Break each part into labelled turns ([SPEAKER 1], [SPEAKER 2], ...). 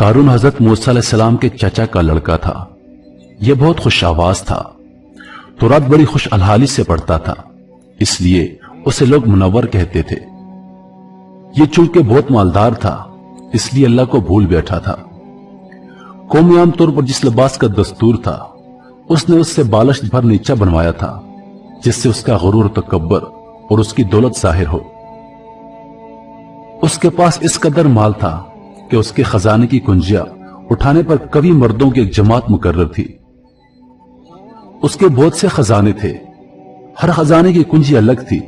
[SPEAKER 1] قارون حضرت موسیٰ علیہ السلام کے چچا کا لڑکا تھا۔ یہ بہت خوش آواز تھا، تورات بڑی خوش الحالی سے پڑھتا تھا، اس لیے اسے لوگ منور کہتے تھے۔ یہ چونکہ بہت مالدار تھا اس لیے اللہ کو بھول بیٹھا تھا۔ قومی عام طور پر جس لباس کا دستور تھا اس نے اس سے بالشت بھر نیچا بنوایا تھا، جس سے اس کا غرور و تکبر اور اس کی دولت ظاہر ہو۔ اس کے پاس اس قدر مال تھا کہ اس کے خزانے کی کنجیاں اٹھانے پر کبھی مردوں کی ایک جماعت مقرر تھی۔ اس کے بہت سے خزانے تھے، ہر خزانے کی کنجی الگ تھی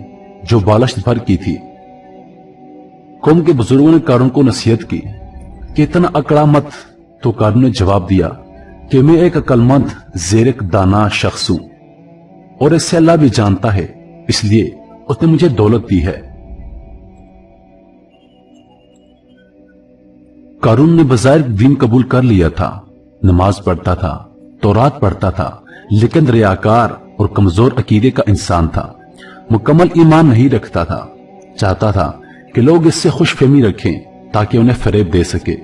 [SPEAKER 1] جو بالشت بھر کی تھی۔ قوم کے بزرگوں نے قارون کو نصیحت کی کہ اتنا اکڑا مت، تو قارون نے جواب دیا کہ میں ایک عقل مند زیرک دانا شخص ہوں اور اس سے اللہ بھی جانتا ہے، اس لیے اس نے مجھے دولت دی ہے۔ قارون نے بظاہر دین قبول کر لیا تھا، نماز پڑھتا تھا، تورات پڑھتا تھا، لیکن ریاکار اور کمزور عقیدے کا انسان تھا، مکمل ایمان نہیں رکھتا تھا۔ چاہتا تھا کہ لوگ اس سے خوش فہمی رکھیں تاکہ انہیں فریب دے سکے۔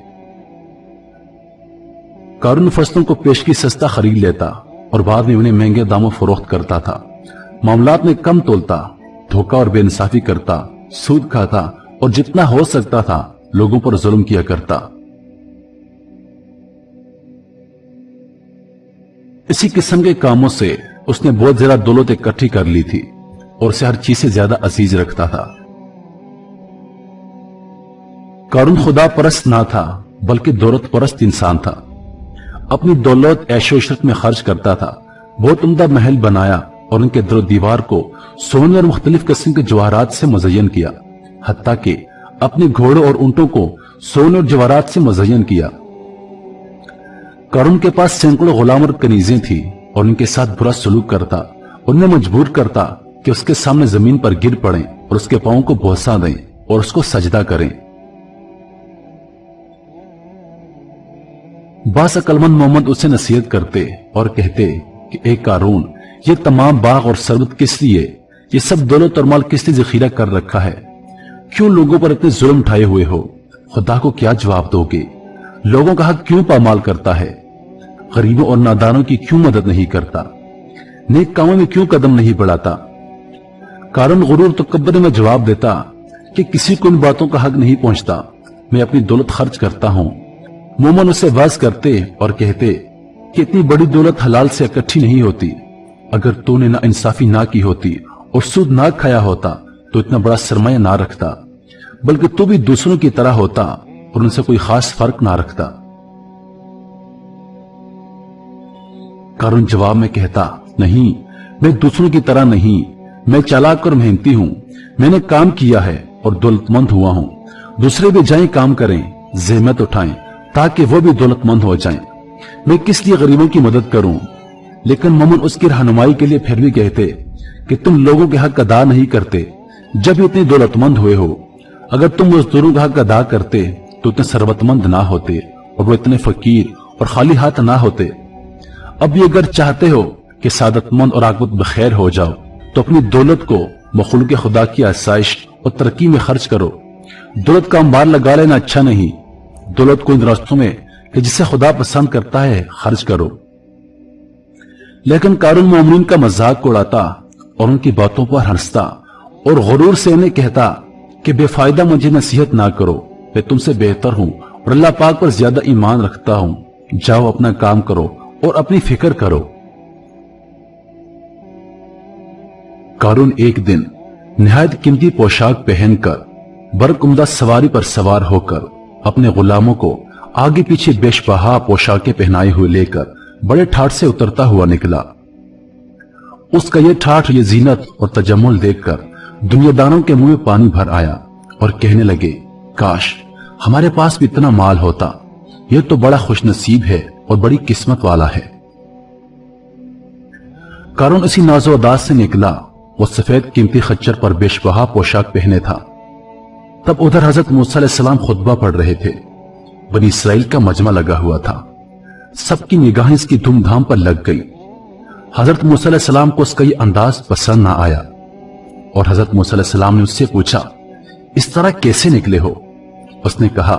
[SPEAKER 1] قارون فصلوں کو پیشگی سستا خرید لیتا اور بعد میں انہیں مہنگے داموں فروخت کرتا تھا، معاملات میں کم تولتا، دھوکہ اور بے انصافی کرتا، سود کھاتا اور جتنا ہو سکتا تھا لوگوں پر ظلم کیا کرتا۔ اسی قسم کے کاموں سے اس نے بہت زیادہ دولت اکٹھی کر لی تھی اور اسے ہر چیز سے زیادہ عزیز رکھتا تھا۔ قارون خدا پرست نہ تھا بلکہ دولت پرست انسان تھا۔ اپنی دولت عیش و عشرت میں خرچ کرتا تھا، بہت عمدہ محل بنایا اور ان کے در و دیوار کو سونے اور مختلف قسم کے جواہرات سے مزین کیا، حتیٰ کہ اپنے گھوڑوں اور اونٹوں کو سونے اور جواہرات سے مزین کیا۔ قارون کے پاس سینکڑوں غلام اور کنیزیں تھیں اور ان کے ساتھ برا سلوک کرتا، انہیں مجبور کرتا کہ اس کے سامنے زمین پر گر پڑیں اور اس کے پاؤں کو بوسہ دیں اور اس کو سجدہ کریں۔ بعض عقلمند مومند اسے نصیحت کرتے اور کہتے کہ اے قارون، یہ تمام باغ اور ثروت کس لیے، یہ سب دولت اور مال کس لیے ذخیرہ کر رکھا ہے؟ کیوں لوگوں پر اتنے ظلم اٹھائے ہوئے ہو؟ خدا کو کیا جواب دو گے؟ لوگوں کا حق کیوں پامال کرتا ہے؟ غریبوں اور نادانوں کی کیوں مدد نہیں کرتا؟ نیک کاموں میں کیوں قدم نہیں بڑھاتا؟ قارون غرور تکبر میں جواب دیتا کہ کسی کو ان باتوں کا حق نہیں پہنچتا، میں اپنی دولت خرچ کرتا ہوں۔ مومن اسے واز کرتے اور کہتے کہ اتنی بڑی دولت حلال سے اکٹھی نہیں ہوتی، اگر تو نے نہ انصافی نہ کی ہوتی اور سود نہ کھایا ہوتا تو اتنا بڑا سرمایہ نہ رکھتا، بلکہ تو بھی دوسروں کی طرح ہوتا اور ان سے کوئی خاص فرق نہ رکھتا۔ قارون جواب میں کہتا، نہیں، میں دوسروں کی طرح نہیں، میں چالاک اور محنتی ہوں، میں نے کام کیا ہے اور دولت مند ہوا ہوں۔ دوسرے بھی جائیں کام کریں، زحمت اٹھائیں تاکہ وہ بھی دولت مند ہو جائیں، میں کس لیے غریبوں کی مدد کروں؟ لیکن مومن اس کی رہنمائی کے لیے پھر بھی کہتے کہ تم لوگوں کے حق ادا نہیں کرتے جب اتنے دولت مند ہوئے ہو، اگر تم مزدوروں کا حق ادا کرتے تو اتنے ثروت مند نہ ہوتے اور وہ اتنے فقیر اور خالی ہاتھ نہ ہوتے۔ اب یہ اگر چاہتے ہو کہ سعادت مند اور عاقبت بخیر ہو جاؤ تو اپنی دولت کو مخلوق خدا کی آسائش اور ترقی میں خرچ کرو۔ دولت کا انبار لگا لینا اچھا نہیں، دولت کو ان راستوں میں کہ جسے خدا پسند کرتا ہے خرچ کرو۔ لیکن قارون مومنین کا مذاق اڑاتا اور ان کی باتوں پر ہنستا اور غرور سے انہیں کہتا کہ بے فائدہ مجھے نصیحت نہ کرو، میں تم سے بہتر ہوں اور اللہ پاک پر زیادہ ایمان رکھتا ہوں، جاؤ اپنا کام کرو اور اپنی فکر کرو۔ قارون ایک دن نہایت قیمتی پوشاک پہن کر برقعمدہ سواری پر سوار ہو کر اپنے غلاموں کو آگے پیچھے بیش بہا پوشاکیں پہنائے ہوئے لے کر بڑے ٹھاٹ سے اترتا ہوا نکلا۔ اس کا یہ ٹھاٹ، یہ زینت اور تجمل دیکھ کر دنیا داروں کے منہ میں پانی بھر آیا اور کہنے لگے، کاش ہمارے پاس بھی اتنا مال ہوتا، یہ تو بڑا خوش نصیب ہے اور بڑی قسمت والا ہے۔ قارون اسی ناز و اداس سے نکلا، وہ سفید قیمتی خچر پر بیش بہا پوشاک پہنے تھا۔ تب ادھر حضرت موسیٰ علیہ السلام خطبہ پڑھ رہے تھے، بنی اسرائیل کا مجمع لگا ہوا تھا، سب کی نگاہیں اس کی دھوم دھام پر لگ گئی۔ حضرت موسیٰ علیہ السلام کو اس کا یہ انداز پسند نہ آیا اور حضرت موسیٰ علیہ السلام نے اس سے پوچھا، اس طرح کیسے نکلے ہو؟ اس نے کہا